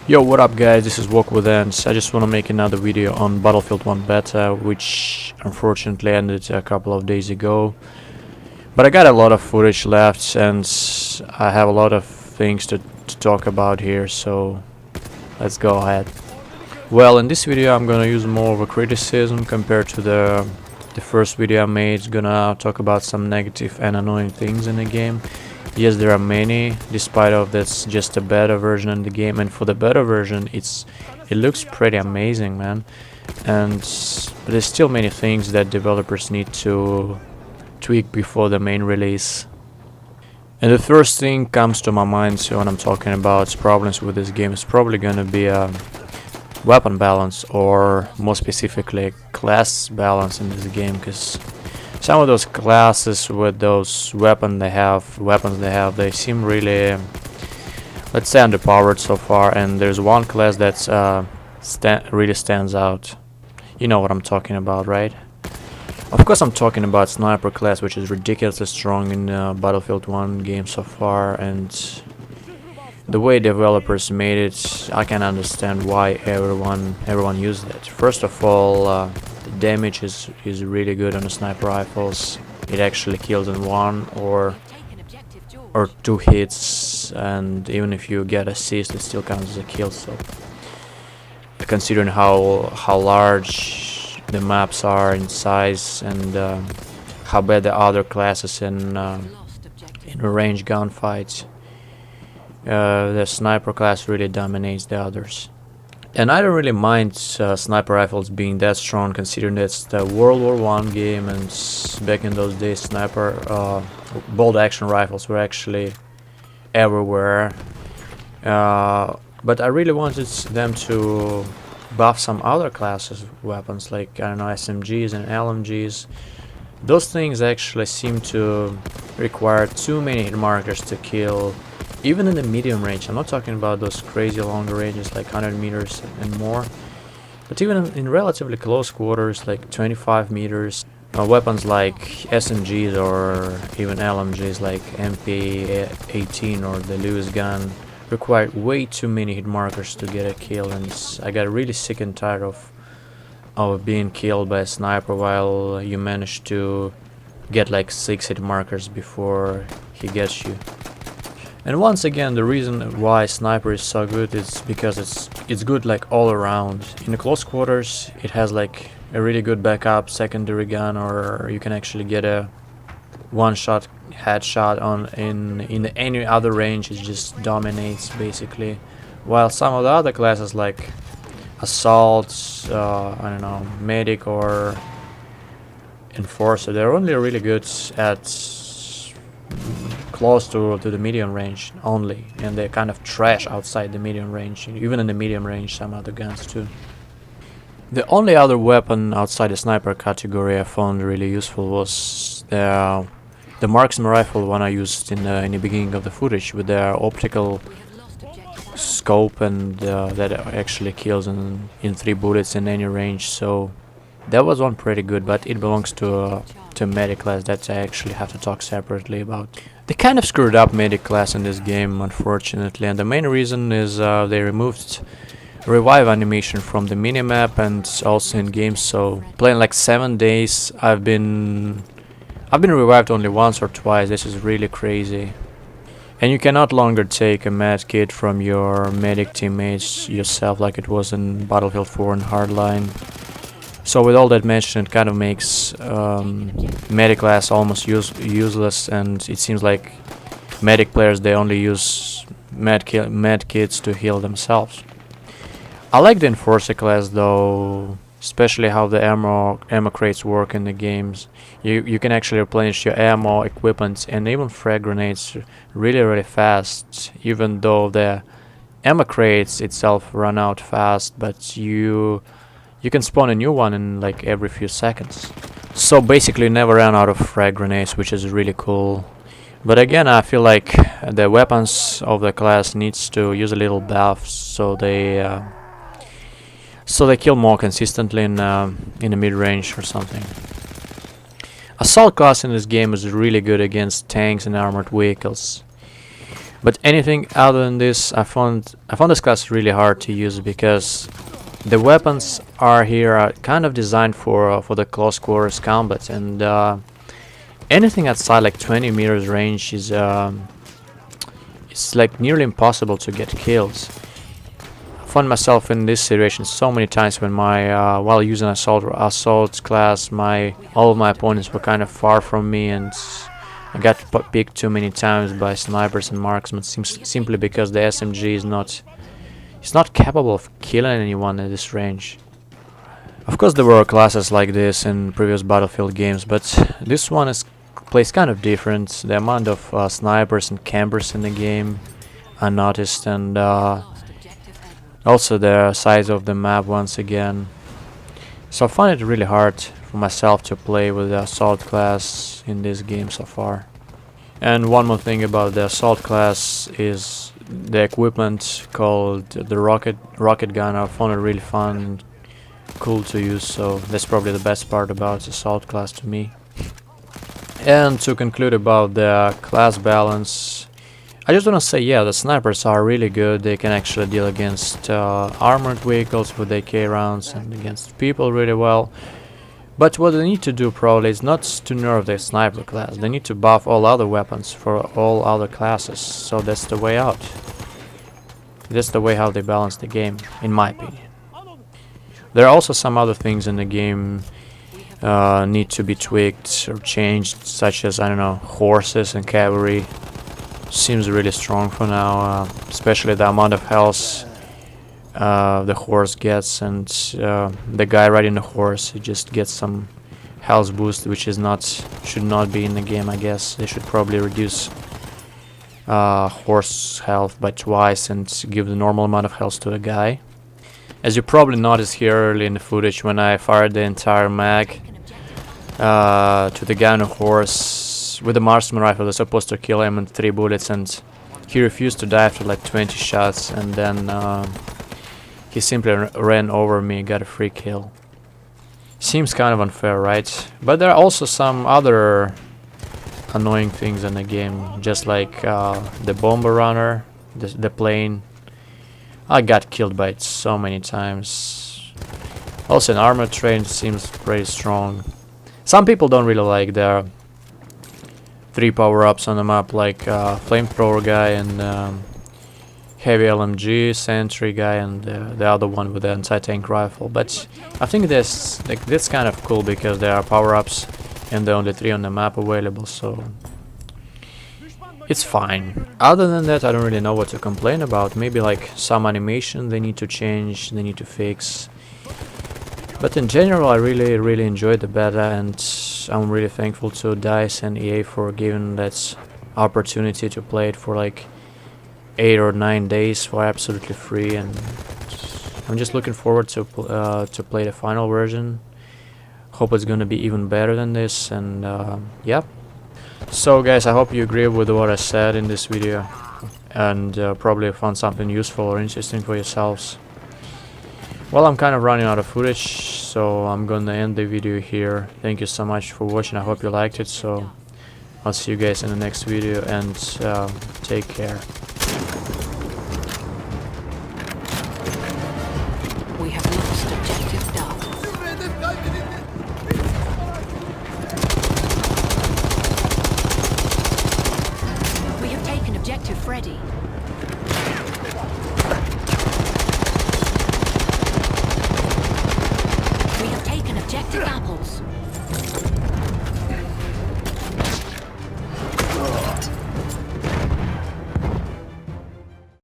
Yo, what up guys, this is Walk with Ants. I just want to make another video on Battlefield 1 beta, which unfortunately ended a couple of days ago. But I got a lot of footage left and I have a lot of things to talk about here, so let's go ahead. Well, in this video I'm gonna use more of a criticism compared to the first video I made. Gonna talk about some negative and annoying things in the game. Yes, there are many, despite of that's just a beta version in the game, and for the beta version it looks pretty amazing, man. And but there's still many things that developers need to tweak before the main release. And the first thing comes to my mind when I'm talking about problems with this game is probably gonna be weapon balance, or more specifically class balance in this game, because some of those classes with those weapons they have, they seem really, let's say, underpowered so far. And there's one class that's really stands out. You know what I'm talking about, right? Of course I'm talking about sniper class, which is ridiculously strong in Battlefield 1 game so far, and the way developers made it, I can understand why everyone used it. First of all, the damage is really good on the sniper rifles. It actually kills in one or two hits, and even if you get assist, it still counts as a kill. So, considering how large the maps are in size and how bad the other classes in range gunfights, the sniper class really dominates the others. And I don't really mind sniper rifles being that strong, considering that's the World War I game, and back in those days sniper bolt action rifles were actually everywhere. But I really wanted them to buff some other classes weapons, like, I don't know, SMGs and LMGs. Those things actually seem to require too many hit markers to kill, even in the medium range. I'm not talking about those crazy longer ranges like 100 meters and more, but even in relatively close quarters like 25 meters, weapons like SMGs or even LMGs like MP18 or the Lewis gun require way too many hit markers to get a kill, and I got really sick and tired of being killed by a sniper while you manage to get like 6 hit markers before he gets you. And once again, the reason why sniper is so good is because it's good like all around. In the close quarters, it has like a really good backup secondary gun, or you can actually get a one-shot headshot on in any other range. It just dominates basically. While some of the other classes like assault, I don't know, medic or enforcer, they're only really good at close to the medium range only, and they're kind of trash outside the medium range. Even in the medium range, some other guns too. The only other weapon outside the sniper category I found really useful was the marksman rifle one I used in the beginning of the footage, with their optical scope, and that actually kills in 3 bullets in any range. So that was one pretty good, but it belongs to medic class that I actually have to talk separately about. They kind of screwed up medic class in this game, unfortunately, and the main reason is they removed revive animation from the minimap and also in games. So playing like 7 days, I've been revived only once or twice. This is really crazy. And you cannot longer take a med kit from your medic teammates yourself like it was in Battlefield 4 and Hardline. So with all that mentioned, it kind of makes medic class almost useless, and it seems like medic players, they only use med kits to heal themselves. I like the enforcer class though, especially how the ammo crates work in the games. You can actually replenish your ammo, equipment, and even frag grenades really fast, even though the ammo crates itself run out fast, but you can spawn a new one in like every few seconds. So basically you never run out of frag grenades, which is really cool. But again, I feel like the weapons of the class needs to use a little buff, so they kill more consistently in the mid-range or something. Assault class in this game is really good against tanks and armored vehicles. But anything other than this, I found this class really hard to use because the weapons are kind of designed for the close quarters combat, and anything outside like 20 meters range is it's like nearly impossible to get kills. I found myself in this situation so many times when while using assault class, all of my opponents were kind of far from me, and I got picked too many times by snipers and marksmen simply because the SMG is not capable of killing anyone at this range. Of course, there were classes like this in previous Battlefield games, but this one plays kind of different. The amount of snipers and campers in the game I noticed, and also the size of the map once again. So I find it really hard for myself to play with the assault class in this game so far. And one more thing about the assault class is the equipment called the rocket gun. I found it really fun and cool to use, so that's probably the best part about assault class to me. And to conclude about the class balance, I just want to say, yeah, the snipers are really good. They can actually deal against armored vehicles with AK rounds and against people really well. But what they need to do probably is not to nerf the sniper class. They need to buff all other weapons for all other classes. So that's the way out. That's the way how they balance the game, in my opinion. There are also some other things in the game need to be tweaked or changed, such as, I don't know, horses and cavalry. Seems really strong for now, especially the amount of health the horse gets, and the guy riding the horse, he just gets some health boost, which should not be in the game. I guess they should probably reduce horse health by twice and give the normal amount of health to the guy. As you probably noticed here early in the footage, when I fired the entire mag to the guy on the horse with the marksman rifle, they're supposed to kill him in 3 bullets, and he refused to die after like 20 shots, and then he simply ran over me, got a free kill. Seems kind of unfair, right? But there are also some other annoying things in the game, just like the bomber runner, the plane. I got killed by it so many times. Also an armored train seems pretty strong. Some people don't really like their 3 power-ups on the map, like flamethrower guy and heavy LMG, sentry guy, and the other one with the anti-tank rifle. But I think that's kind of cool because there are power-ups and there are only 3 on the map available, so it's fine. Other than that, I don't really know what to complain about. Maybe like some animation they need to change, they need to fix. But in general, I really enjoyed the beta, and I'm really thankful to DICE and EA for giving that opportunity to play it for like 8 or 9 days for absolutely free, and I'm just looking forward to play the final version. Hope it's gonna be even better than this, and yeah. So guys, I hope you agree with what I said in this video, and probably found something useful or interesting for yourselves. Well, I'm kind of running out of footage, so I'm gonna end the video here. Thank you so much for watching. I hope you liked it, so I'll see you guys in the next video, and take care. We have lost objective Duff. We have taken objective Freddy.